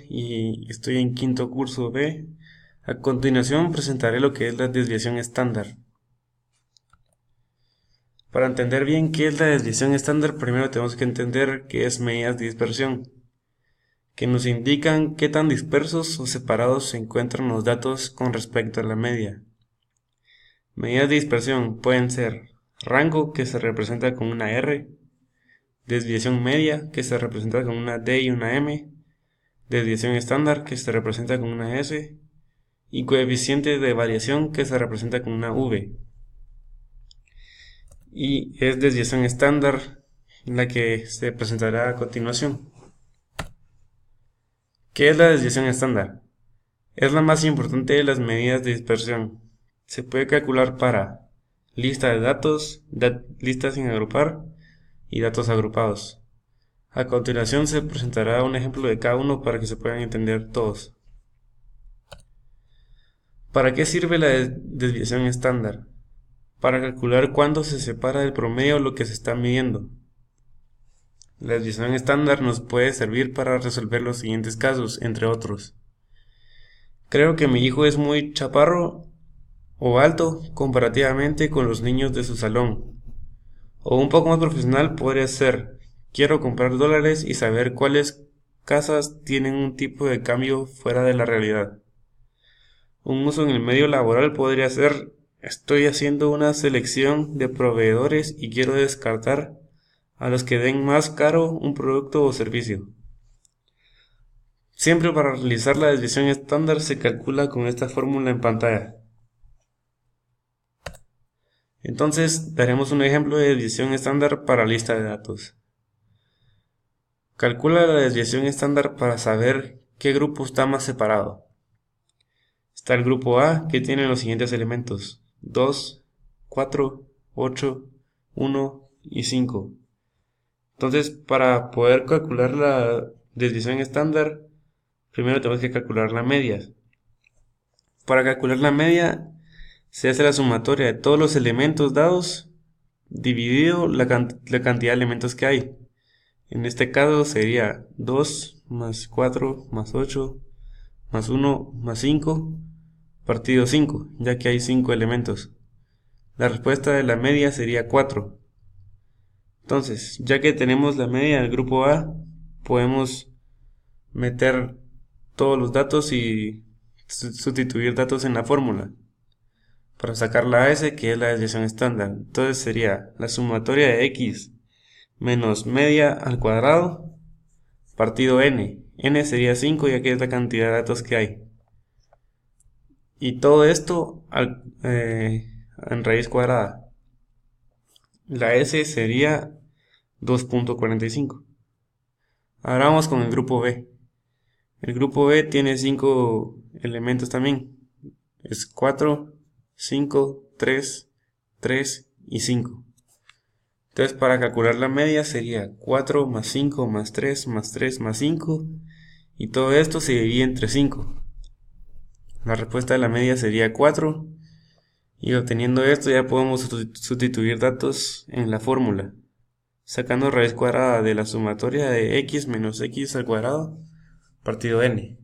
y estoy en quinto curso B. A continuación presentaré lo que es la desviación estándar. Para entender bien qué es la desviación estándar, primero tenemos que entender qué es medidas de dispersión, que nos indican qué tan dispersos o separados se encuentran los datos con respecto a la media. Medidas de dispersión pueden ser rango, que se representa con una R, desviación media, que se representa con una D y una M, desviación estándar, que se representa con una S, y coeficiente de variación, que se representa con una V. Y es desviación estándar la que se presentará a continuación. ¿Qué es la desviación estándar? Es la más importante de las medidas de dispersión. Se puede calcular para lista de datos, listas sin agrupar y datos agrupados. A continuación se presentará un ejemplo de cada uno para que se puedan entender todos. ¿Para qué sirve la desviación estándar? Para calcular cuándo se separa del promedio lo que se está midiendo. La desviación estándar nos puede servir para resolver los siguientes casos, entre otros. Creo que mi hijo es muy chaparro o alto comparativamente con los niños de su salón. O un poco más profesional podría ser: quiero comprar dólares y saber cuáles casas tienen un tipo de cambio fuera de la realidad. Un uso en el medio laboral podría ser: estoy haciendo una selección de proveedores y quiero descartar a los que den más caro un producto o servicio. Siempre para realizar la desviación estándar se calcula con esta fórmula en pantalla. Entonces daremos un ejemplo de desviación estándar para lista de datos. Calcula la desviación estándar para saber qué grupo está más separado. Está el grupo A, que tiene los siguientes elementos: 2, 4, 8, 1 y 5. Entonces, para poder calcular la desviación estándar, primero tenemos que calcular la media. Para calcular la media, se hace la sumatoria de todos los elementos dados dividido la cantidad de elementos que hay. En este caso sería 2 más 4 más 8 más 1 más 5 partido 5, ya que hay 5 elementos. La respuesta de la media sería 4. Entonces, ya que tenemos la media del grupo A, podemos meter todos los datos y sustituir datos en la fórmula para sacar la S, que es la desviación estándar. Entonces sería la sumatoria de x menos media al cuadrado partido n. N sería 5, ya que es la cantidad de datos que hay. Y todo esto en raíz cuadrada. La S sería 2.45. Ahora vamos con el grupo B. El grupo B tiene 5 elementos también. Es 4, 5, 3, 3 y 5. Entonces, para calcular la media sería 4 más 5 más 3 más 3 más 5. Y todo esto se divide entre 5. La respuesta de la media sería 4. Y obteniendo esto ya podemos sustituir datos en la fórmula, sacando raíz cuadrada de la sumatoria de x menos x al cuadrado partido n.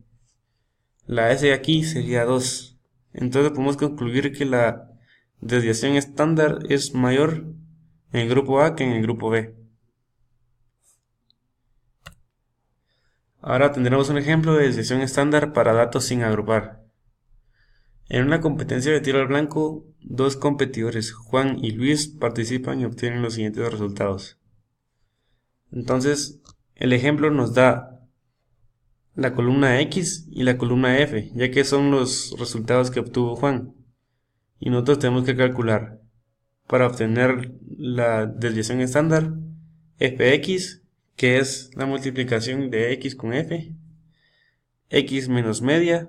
La S de aquí sería 2. Entonces podemos concluir que la desviación estándar es mayor en el grupo A que en el grupo B. Ahora tendremos un ejemplo de desviación estándar para datos sin agrupar. En una competencia de tiro al blanco, dos competidores, Juan y Luis, participan y obtienen los siguientes resultados. Entonces, el ejemplo nos da la columna X y la columna F, ya que son los resultados que obtuvo Juan. Y nosotros tenemos que calcular, para obtener la desviación estándar, fx, que es la multiplicación de x con f, x menos media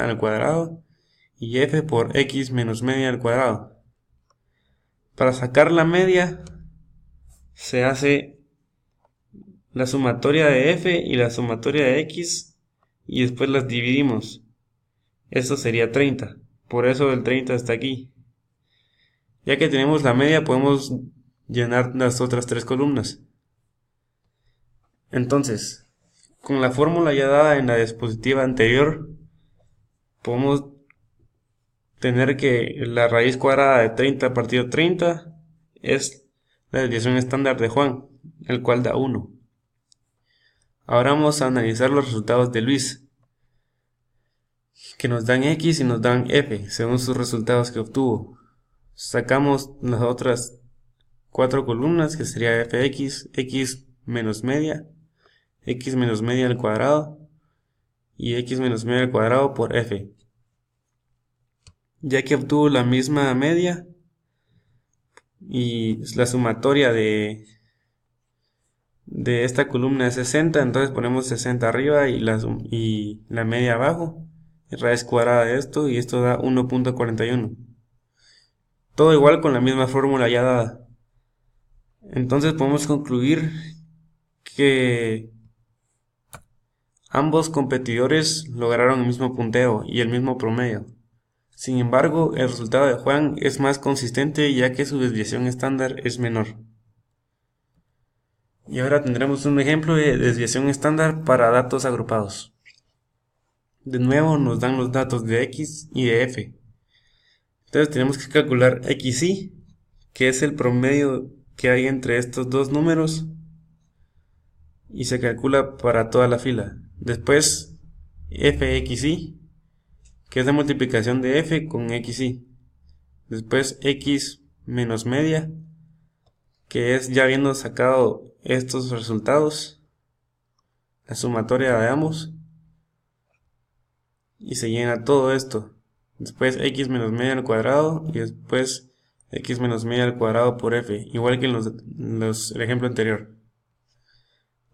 al cuadrado y f por x menos media al cuadrado. Para sacar la media se hace la sumatoria de f y la sumatoria de x y después las dividimos. Esto sería 30, por eso el 30 está aquí. Ya que tenemos la media, podemos llenar las otras tres columnas. Entonces, Con la fórmula ya dada en la diapositiva anterior, podemos tener que la raíz cuadrada de 30 partido 30 es la desviación estándar de Juan, el cual da 1. Ahora vamos a analizar los resultados de Luis, que nos dan X y nos dan F, según sus resultados que obtuvo. Sacamos las otras 4 columnas, que sería Fx, X menos media al cuadrado, y X menos media al cuadrado por F. Ya que obtuvo la misma media, y la sumatoria de esta columna es 60, entonces ponemos 60 arriba y la media abajo, raíz cuadrada de esto, y esto da 1.41. Todo igual con la misma fórmula ya dada. Entonces podemos concluir que ambos competidores lograron el mismo punteo y el mismo promedio. Sin embargo, el resultado de Juan es más consistente ya que su desviación estándar es menor. Y ahora tendremos un ejemplo de desviación estándar para datos agrupados. De nuevo nos dan los datos de X y de F. Entonces tenemos que calcular XY, que es el promedio que hay entre estos dos números, y se calcula para toda la fila. Después FXY, que es la multiplicación de F con XY. Después X menos media, que es ya habiendo sacado estos resultados, la sumatoria de ambos, y se llena todo esto. Después X menos media al cuadrado, y después X menos media al cuadrado por F, igual que en el ejemplo anterior.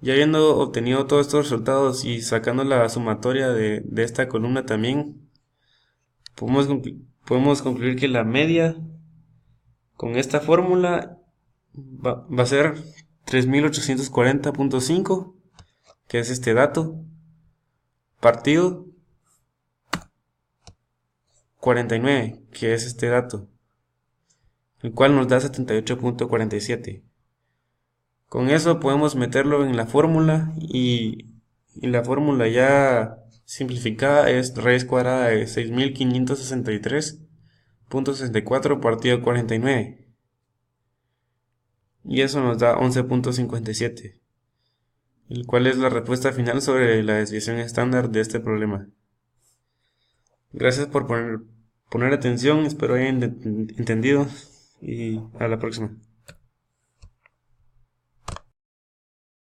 Ya habiendo obtenido todos estos resultados y sacando la sumatoria de esta columna también, podemos concluir que la media con esta fórmula va a ser 3840.5, que es este dato, partido 49, que es este dato, el cual nos da 78.47. Con eso podemos meterlo en la fórmula, y la fórmula ya simplificada es raíz cuadrada de 6563.64 partido 49, y eso nos da 11.57, el cual es la respuesta final sobre la desviación estándar de este problema. Gracias por poner atención, espero hayan entendido, y a la próxima.